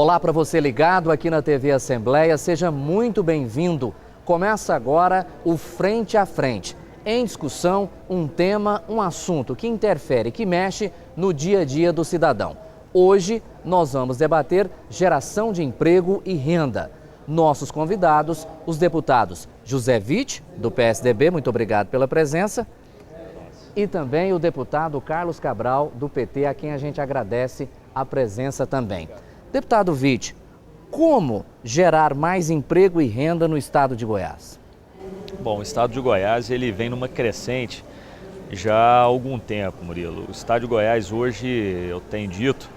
Olá para você ligado aqui na TV Assembleia, seja muito bem-vindo. Começa agora o Frente a Frente. Em discussão, um tema, um assunto que interfere, que mexe no dia a dia do cidadão. Hoje, nós vamos debater geração de emprego e renda. Nossos convidados, os deputados José Witt, do PSDB, muito obrigado pela presença, e também o deputado Carlos Cabral, do PT, a quem a gente agradece a presença também. Deputado Witt, como gerar mais emprego e renda no estado de Goiás? Bom, o estado de Goiás ele vem numa crescente já há algum tempo, Murilo. O estado de Goiás hoje, eu tenho dito,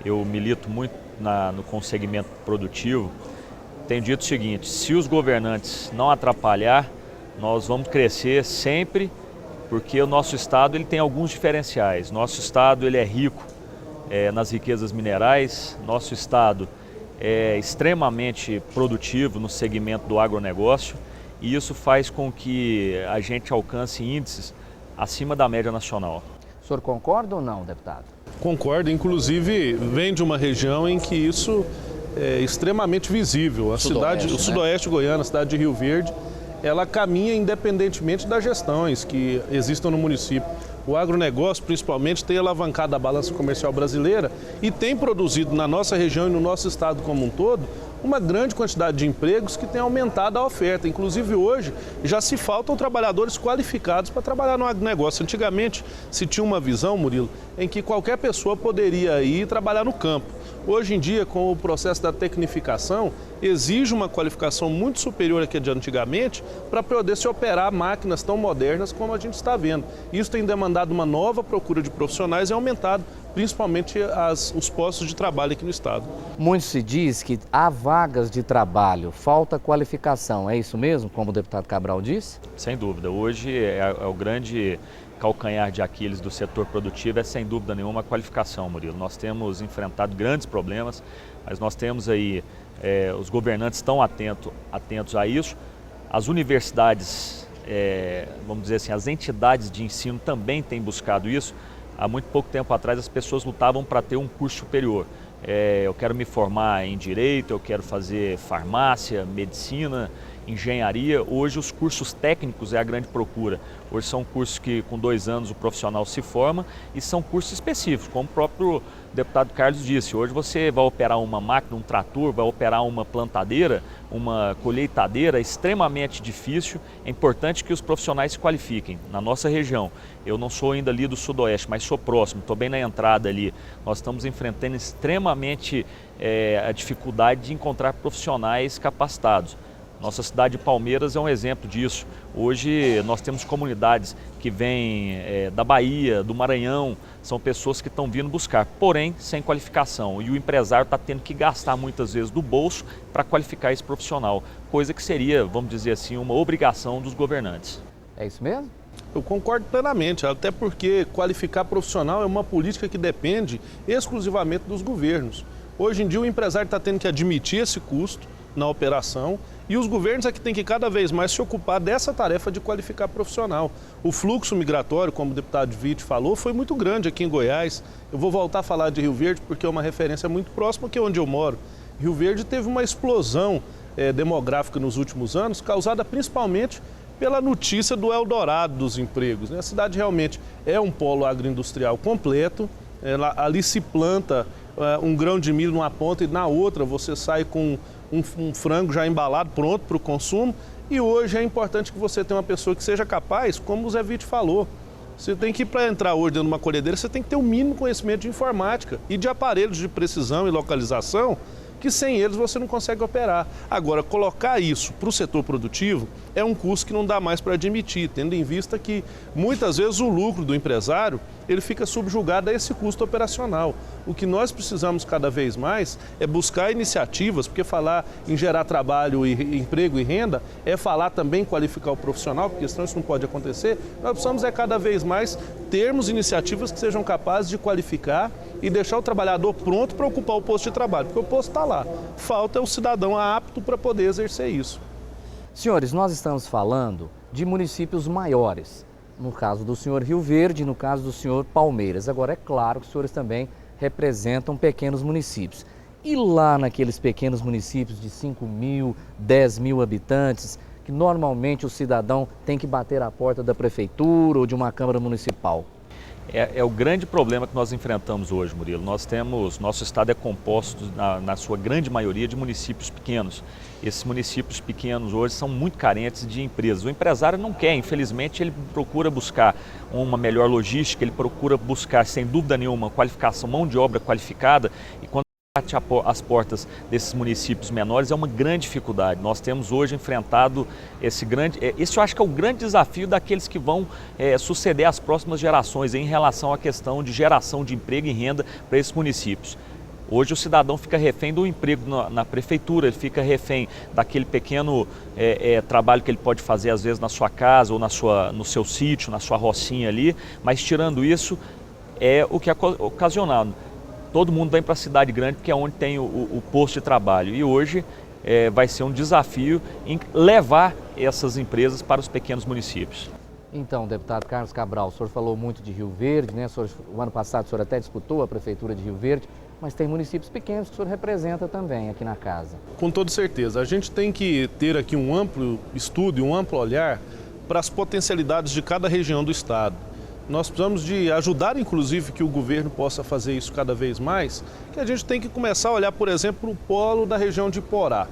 eu milito muito com o segmento produtivo, tenho dito o seguinte: se os governantes não atrapalhar, nós vamos crescer sempre, porque o nosso estado ele tem alguns diferenciais. Nosso estado ele é rico nas riquezas minerais, nosso estado é extremamente produtivo no segmento do agronegócio e isso faz com que a gente alcance índices acima da média nacional. O senhor concorda ou não, deputado? Concordo, inclusive vem de uma região em que isso é extremamente visível. O sudoeste goiano, a cidade de Rio Verde, ela caminha independentemente das gestões que existam no município. O agronegócio, principalmente, tem alavancado a balança comercial brasileira e tem produzido na nossa região e no nosso estado como um todo uma grande quantidade de empregos que tem aumentado a oferta. Inclusive hoje já se faltam trabalhadores qualificados para trabalhar no agronegócio. Antigamente se tinha uma visão, Murilo, em que qualquer pessoa poderia ir trabalhar no campo. Hoje em dia, com o processo da tecnificação, exige uma qualificação muito superior à que de antigamente para poder se operar máquinas tão modernas como a gente está vendo. Isso tem demandado uma nova procura de profissionais e aumentado principalmente os postos de trabalho aqui no estado. Muito se diz que há vagas de trabalho, falta qualificação, é isso mesmo, como o deputado Cabral disse? Sem dúvida, hoje é o grande calcanhar de Aquiles do setor produtivo, é sem dúvida nenhuma a qualificação, Murilo. Nós temos enfrentado grandes problemas, mas nós temos aí, os governantes estão atentos a isso, as universidades, vamos dizer assim, as entidades de ensino também têm buscado isso. Há muito pouco tempo atrás as pessoas lutavam para ter um curso superior. Eu quero me formar em Direito, eu quero fazer farmácia, medicina, engenharia. Hoje os cursos técnicos é a grande procura. Hoje são cursos que com 2 anos o profissional se forma e são cursos específicos, como o próprio deputado Carlos disse. Hoje você vai operar uma máquina, um trator, vai operar uma plantadeira, uma colheitadeira, é extremamente difícil. É importante que os profissionais se qualifiquem. Na nossa região, eu não sou ainda ali do sudoeste, mas sou próximo, estou bem na entrada ali. Nós estamos enfrentando extremamente a dificuldade de encontrar profissionais capacitados. Nossa cidade de Palmeiras é um exemplo disso. Hoje nós temos comunidades que vêm da Bahia, do Maranhão, são pessoas que estão vindo buscar, porém sem qualificação. E o empresário está tendo que gastar muitas vezes do bolso para qualificar esse profissional, coisa que seria, vamos dizer assim, uma obrigação dos governantes. É isso mesmo? Eu concordo plenamente, até porque qualificar profissional é uma política que depende exclusivamente dos governos. Hoje em dia o empresário está tendo que admitir esse custo na operação e os governos é que têm que cada vez mais se ocupar dessa tarefa de qualificar profissional. O fluxo migratório, como o deputado Witt falou, foi muito grande aqui em Goiás. Eu vou voltar a falar de Rio Verde porque é uma referência muito próxima que é onde eu moro. Rio Verde teve uma explosão demográfica nos últimos anos, causada principalmente pela notícia do Eldorado dos empregos. A cidade realmente é um polo agroindustrial completo, ali se planta um grão de milho numa ponta e na outra você sai com um frango já embalado, pronto para o consumo. E hoje é importante que você tenha uma pessoa que seja capaz, como o Zé Witt falou. Você tem que, para entrar hoje dentro de uma colhedeira, você tem que ter o mínimo conhecimento de informática e de aparelhos de precisão e localização, que sem eles você não consegue operar. Agora, colocar isso para o setor produtivo é um custo que não dá mais para admitir, tendo em vista que muitas vezes o lucro do empresário ele fica subjugado a esse custo operacional. O que nós precisamos cada vez mais é buscar iniciativas, porque falar em gerar trabalho, emprego e renda é falar também em qualificar o profissional, porque senão isso não pode acontecer. Nós precisamos cada vez mais termos iniciativas que sejam capazes de qualificar e deixar o trabalhador pronto para ocupar o posto de trabalho, porque o posto está lá. Falta o cidadão apto para poder exercer isso. Senhores, nós estamos falando de municípios maiores. No caso do senhor Rio Verde, no caso do senhor Palmeiras. Agora, é claro que os senhores também representam pequenos municípios. E lá naqueles pequenos municípios de 5 mil, 10 mil habitantes, que normalmente o cidadão tem que bater a porta da prefeitura ou de uma câmara municipal? É o grande problema que nós enfrentamos hoje, Murilo. Nosso estado é composto, na sua grande maioria, de municípios pequenos. Esses municípios pequenos hoje são muito carentes de empresas. O empresário não quer, infelizmente, ele procura buscar uma melhor logística, ele procura buscar, sem dúvida nenhuma, qualificação, mão de obra qualificada, e quando bate as portas desses municípios menores é uma grande dificuldade. Nós temos hoje enfrentado esse eu acho que é o grande desafio daqueles que vão suceder às próximas gerações em relação à questão de geração de emprego e renda para esses municípios. Hoje o cidadão fica refém do emprego na prefeitura, ele fica refém daquele pequeno trabalho que ele pode fazer às vezes na sua casa ou no seu sítio, na sua rocinha ali, mas tirando isso é o que é ocasionado. Todo mundo vem para a cidade grande porque é onde tem o posto de trabalho e hoje vai ser um desafio em levar essas empresas para os pequenos municípios. Então, deputado Carlos Cabral, o senhor falou muito de Rio Verde, né? O ano passado o senhor até disputou a prefeitura de Rio Verde, mas tem municípios pequenos que o senhor representa também aqui na casa. Com toda certeza. A gente tem que ter aqui um amplo estudo e um amplo olhar para as potencialidades de cada região do estado. Nós precisamos de ajudar, inclusive, que o governo possa fazer isso cada vez mais, que a gente tem que começar a olhar, por exemplo, o polo da região de Porá.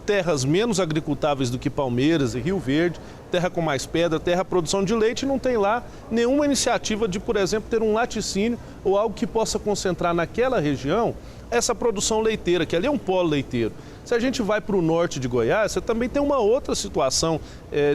Terras menos agricultáveis do que Palmeiras e Rio Verde, terra com mais pedra, terra produção de leite, não tem lá nenhuma iniciativa de, por exemplo, ter um laticínio ou algo que possa concentrar naquela região essa produção leiteira, que ali é um polo leiteiro. Se a gente vai para o norte de Goiás, você também tem uma outra situação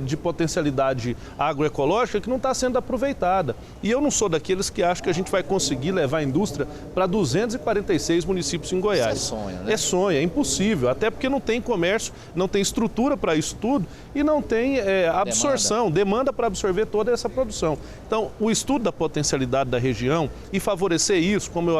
de potencialidade agroecológica que não está sendo aproveitada. E eu não sou daqueles que acham que a gente vai conseguir levar a indústria para 246 municípios em Goiás. Isso é sonho, né? É sonho, é impossível, até porque não tem comércio, não tem estrutura para isso tudo e não tem absorção, demanda para absorver toda essa produção. Então, o estudo da potencialidade da região e favorecer isso, como eu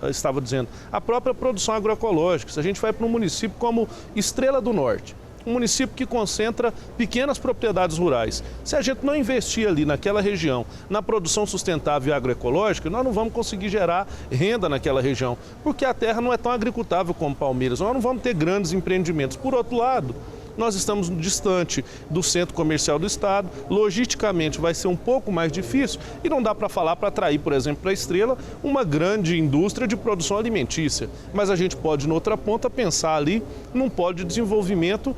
estava dizendo, a própria produção agroecológica. Se a gente vai para um município como Estrela do Norte, um município que concentra pequenas propriedades rurais. Se a gente não investir ali naquela região, na produção sustentável e agroecológica, nós não vamos conseguir gerar renda naquela região, porque a terra não é tão agricultável como Palmeiras, nós não vamos ter grandes empreendimentos. Por outro lado, nós estamos distante do centro comercial do estado, logisticamente vai ser um pouco mais difícil e não dá para falar para atrair, por exemplo, para a Estrela, uma grande indústria de produção alimentícia. Mas a gente pode, na outra ponta, pensar ali num polo de desenvolvimento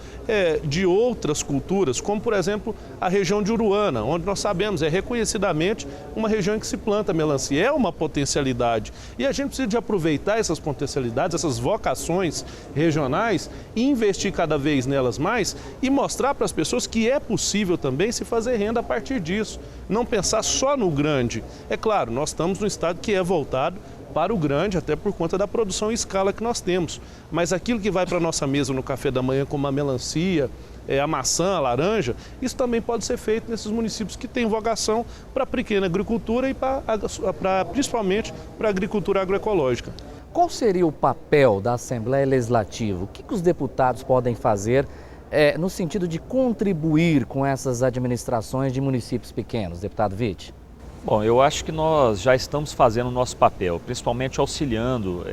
de outras culturas, como, por exemplo, a região de Uruana, onde nós sabemos, é reconhecidamente uma região em que se planta melancia. É uma potencialidade e a gente precisa de aproveitar essas potencialidades, essas vocações regionais e investir cada vez nelas mais e mostrar para as pessoas que é possível também se fazer renda a partir disso. Não pensar só no grande. É claro, nós estamos num estado que é voltado para o grande, até por conta da produção em escala que nós temos. Mas aquilo que vai para a nossa mesa no café da manhã, como a melancia, a maçã, a laranja, isso também pode ser feito nesses municípios que têm vocação para a pequena agricultura e principalmente para a agricultura agroecológica. Qual seria o papel da Assembleia Legislativa? O que os deputados podem fazer no sentido de contribuir com essas administrações de municípios pequenos, deputado Witt? Bom, eu acho que nós já estamos fazendo o nosso papel, principalmente auxiliando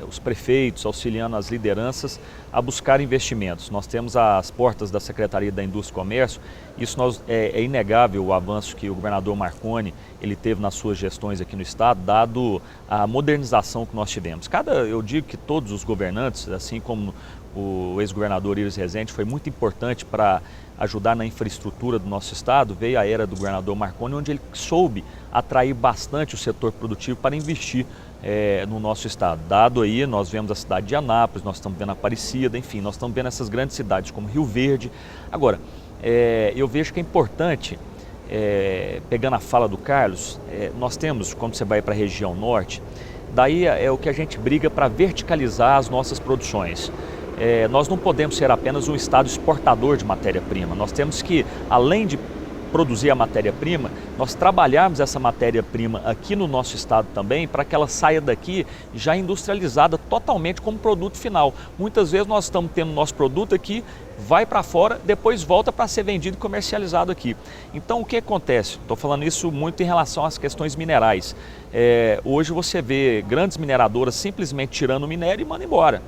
os prefeitos, auxiliando as lideranças a buscar investimentos. Nós temos as portas da Secretaria da Indústria e Comércio, isso é inegável o avanço que o governador Marconi ele teve nas suas gestões aqui no estado, dado a modernização que nós tivemos. Eu digo que todos os governantes, assim como o ex-governador Iris Rezende, foi muito importante para ajudar na infraestrutura do nosso estado. Veio a era do governador Marconi, onde ele soube atrair bastante o setor produtivo para investir no nosso estado. Dado aí, nós vemos a cidade de Anápolis, nós estamos vendo Aparecida, enfim, nós estamos vendo essas grandes cidades como Rio Verde. Agora, eu vejo que é importante, pegando a fala do Carlos, nós temos, quando você vai para a região norte, daí é o que a gente briga para verticalizar as nossas produções. Nós não podemos ser apenas um estado exportador de matéria-prima. Nós temos que, além de produzir a matéria-prima, nós trabalharmos essa matéria-prima aqui no nosso estado também para que ela saia daqui já industrializada totalmente como produto final. Muitas vezes nós estamos tendo nosso produto aqui vai para fora, depois volta para ser vendido e comercializado aqui. Então o que acontece? Estou falando isso muito em relação às questões minerais. Hoje você vê grandes mineradoras simplesmente tirando o minério e mandam embora.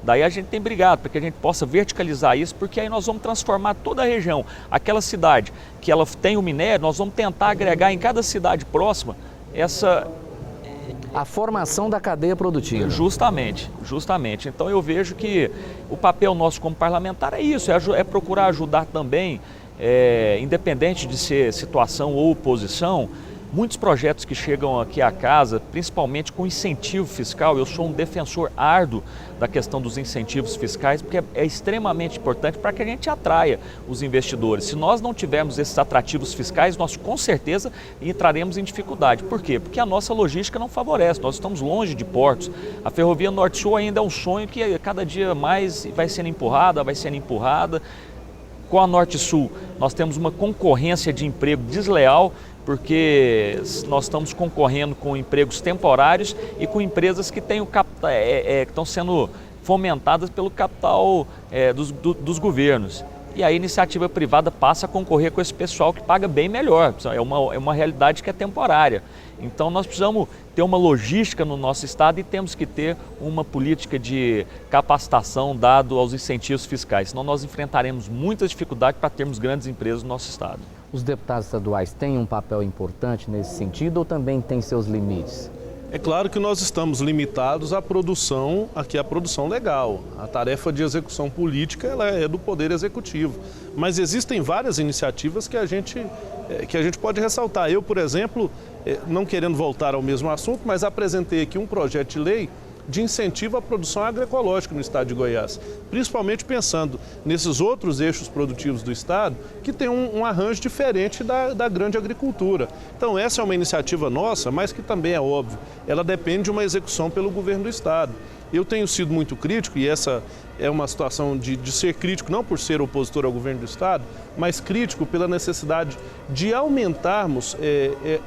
Daí a gente tem brigado para que a gente possa verticalizar isso, porque aí nós vamos transformar toda a região. Aquela cidade que ela tem o minério, nós vamos tentar agregar em cada cidade próxima a formação da cadeia produtiva. Justamente. Então eu vejo que o papel nosso como parlamentar é isso, é procurar ajudar também, independente de ser situação ou oposição. Muitos projetos que chegam aqui à casa, principalmente com incentivo fiscal, eu sou um defensor árduo da questão dos incentivos fiscais, porque é extremamente importante para que a gente atraia os investidores. Se nós não tivermos esses atrativos fiscais, nós com certeza entraremos em dificuldade. Por quê? Porque a nossa logística não favorece, nós estamos longe de portos. A ferrovia Norte-Sul ainda é um sonho que cada dia mais vai sendo empurrada. Com a Norte-Sul, nós temos uma concorrência de emprego desleal, porque nós estamos concorrendo com empregos temporários e com empresas que têm que estão sendo fomentadas pelo capital dos governos. E a iniciativa privada passa a concorrer com esse pessoal que paga bem melhor. É uma realidade que é temporária. Então nós precisamos ter uma logística no nosso estado e temos que ter uma política de capacitação dado aos incentivos fiscais. Senão nós enfrentaremos muitas dificuldades para termos grandes empresas no nosso estado. Os deputados estaduais têm um papel importante nesse sentido ou também têm seus limites? É claro que nós estamos limitados à produção legal. A tarefa de execução política ela é do Poder Executivo. Mas existem várias iniciativas que a gente pode ressaltar. Eu, por exemplo, não querendo voltar ao mesmo assunto, mas apresentei aqui um projeto de lei de incentivo à produção agroecológica no estado de Goiás, principalmente pensando nesses outros eixos produtivos do estado que tem um arranjo diferente da grande agricultura. Então essa é uma iniciativa nossa, mas que também é óbvio, ela depende de uma execução pelo governo do estado. Eu tenho sido muito crítico, e essa é uma situação de ser crítico não por ser opositor ao governo do estado, mas crítico pela necessidade de aumentarmos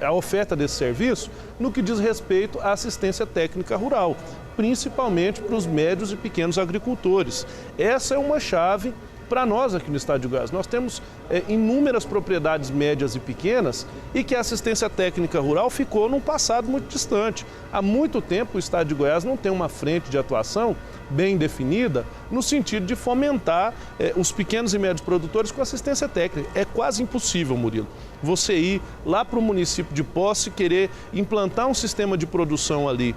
a oferta desse serviço no que diz respeito à assistência técnica rural, principalmente para os médios e pequenos agricultores. Essa é uma chave para nós aqui no estado de Goiás. Nós temos inúmeras propriedades médias e pequenas e que a assistência técnica rural ficou num passado muito distante. Há muito tempo o estado de Goiás não tem uma frente de atuação bem definida no sentido de fomentar os pequenos e médios produtores com assistência técnica. É quase impossível, Murilo, você ir lá para o município de Posse e querer implantar um sistema de produção ali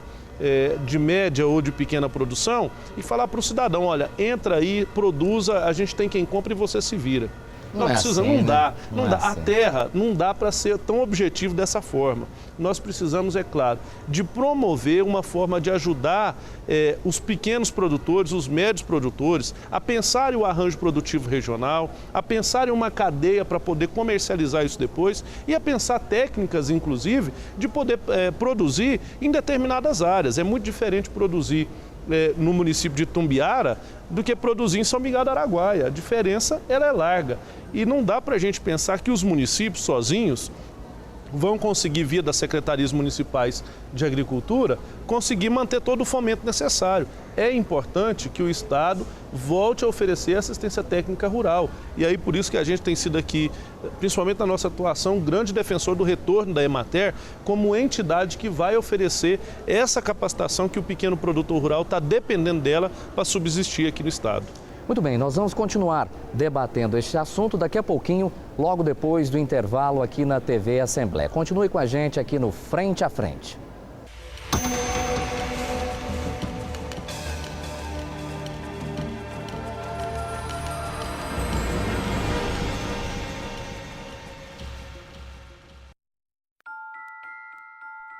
de média ou de pequena produção e falar para o cidadão, olha, entra aí, produza, a gente tem quem compra e você se vira. Não dá. A terra não dá para ser tão objetivo dessa forma. Nós precisamos, é claro, de promover uma forma de ajudar os pequenos produtores, os médios produtores, a pensarem o arranjo produtivo regional, a pensarem uma cadeia para poder comercializar isso depois e a pensar técnicas, inclusive, de poder produzir em determinadas áreas. É muito diferente produzir no município de Itumbiara do que produzir em São Miguel do Araguaia. A diferença ela é larga e não dá para a gente pensar que os municípios sozinhos vão conseguir, via das secretarias municipais de agricultura, conseguir manter todo o fomento necessário. É importante que o Estado volte a oferecer assistência técnica rural. E aí por isso que a gente tem sido aqui, principalmente na nossa atuação, um grande defensor do retorno da Emater como entidade que vai oferecer essa capacitação que o pequeno produtor rural está dependendo dela para subsistir aqui no Estado. Muito bem, nós vamos continuar debatendo este assunto daqui a pouquinho, logo depois do intervalo aqui na TV Assembleia. Continue com a gente aqui no Frente a Frente.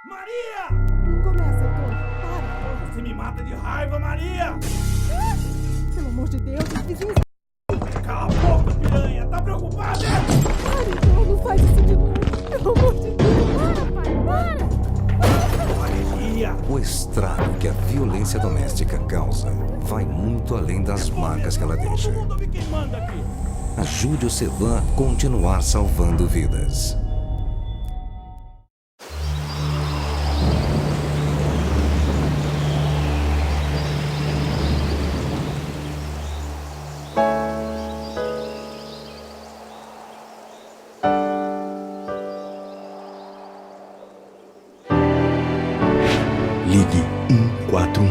Maria! Não começa, Heitor. Para. Você me mata de raiva, Maria! Pelo amor de Deus, os vizinhos... Cala a boca, piranha! Tá preocupada? Para, Heitor, não faz isso de novo. Pelo amor de Deus. Para, pai, para. Maria! O estrago que a violência doméstica causa vai muito além das marcas que ela deixa. Todo mundo ouve quem manda aqui. Ajude o Cevan a continuar salvando vidas. Ligue 141.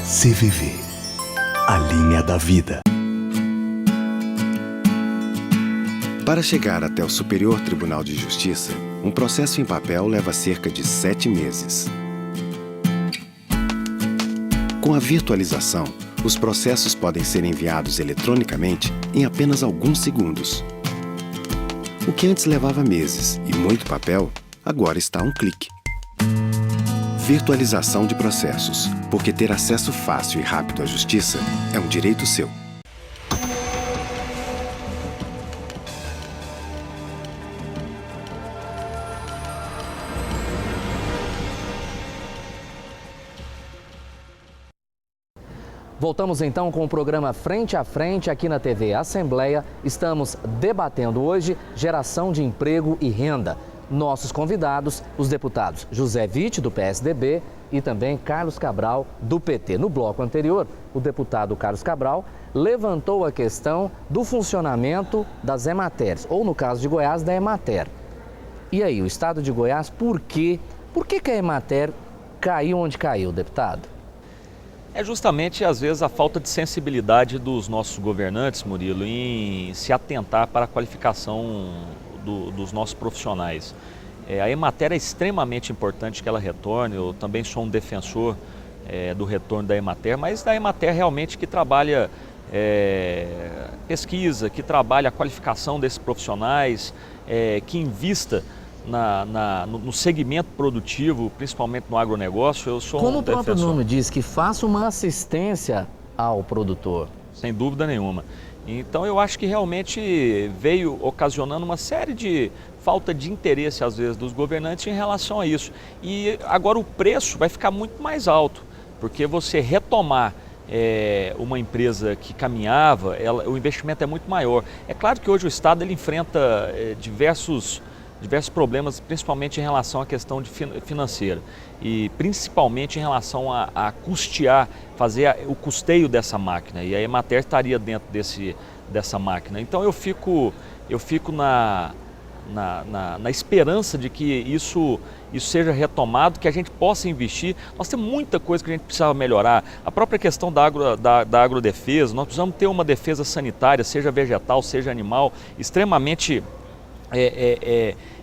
CVV, a linha da vida. Para chegar até o Superior Tribunal de Justiça, um processo em papel leva cerca de 7 meses. Com a virtualização, os processos podem ser enviados eletronicamente em apenas alguns segundos. O que antes levava meses e muito papel, agora está a um clique. Virtualização de processos, porque ter acesso fácil e rápido à justiça é um direito seu. Voltamos então com o programa Frente a Frente aqui na TV Assembleia. Estamos debatendo hoje geração de emprego e renda. Nossos convidados, os deputados José Witt, do PSDB, e também Carlos Cabral, do PT. No bloco anterior, o deputado Carlos Cabral levantou a questão do funcionamento das Emateres, ou no caso de Goiás, da Emater. E aí, o estado de Goiás, por quê? Por que a Emater caiu onde caiu, deputado? É justamente, às vezes, a falta de sensibilidade dos nossos governantes, Murilo, em se atentar para a qualificação dos nossos profissionais. A Emater é extremamente importante que ela retorne. Eu também sou um defensor do retorno da Emater, mas da Emater realmente que trabalha pesquisa, que trabalha a qualificação desses profissionais, que invista no segmento produtivo, principalmente no agronegócio. Eu sou Como um o próprio defensor. nome diz, que faça uma assistência ao produtor. Sem dúvida nenhuma. Então eu acho que realmente veio ocasionando uma série de falta de interesse, às vezes, dos governantes em relação a isso. E agora o preço vai ficar muito mais alto, porque você retomar uma empresa que caminhava, o investimento é muito maior. É claro que hoje o Estado ele enfrenta diversos problemas, principalmente em relação à questão financeira e principalmente em relação a custear, fazer o custeio dessa máquina, e a Emater estaria dentro dessa máquina. Então eu fico na esperança de que isso seja retomado, que a gente possa investir. Nós temos muita coisa que a gente precisava melhorar. A própria questão da agrodefesa, nós precisamos ter uma defesa sanitária, seja vegetal, seja animal, extremamente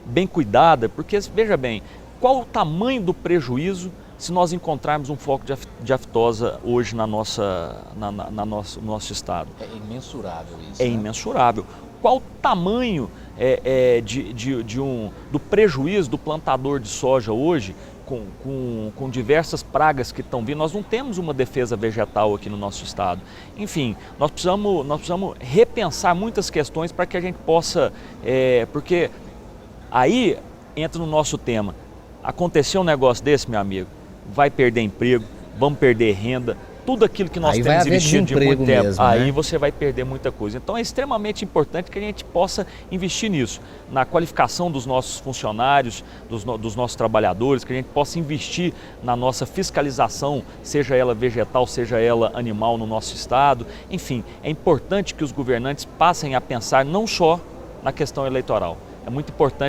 bem cuidada, porque, veja bem, qual o tamanho do prejuízo se nós encontrarmos um foco de aftosa hoje no nosso estado? É imensurável isso. É imensurável. Qual o tamanho do prejuízo do plantador de soja hoje com diversas pragas que estão vindo? Nós não temos uma defesa vegetal aqui no nosso estado. Enfim, nós precisamos repensar muitas questões para que a gente possa, porque aí entra no nosso tema. Aconteceu um negócio desse, meu amigo, vai perder emprego, vamos perder renda, tudo aquilo que nós aí temos investido de muito tempo, mesmo, aí né? você vai perder muita coisa. Então é extremamente importante que a gente possa investir nisso, na qualificação dos nossos funcionários, dos nossos trabalhadores, que a gente possa investir na nossa fiscalização, seja ela vegetal, seja ela animal no nosso estado. Enfim, é importante que os governantes passem a pensar não só na questão eleitoral, é muito importante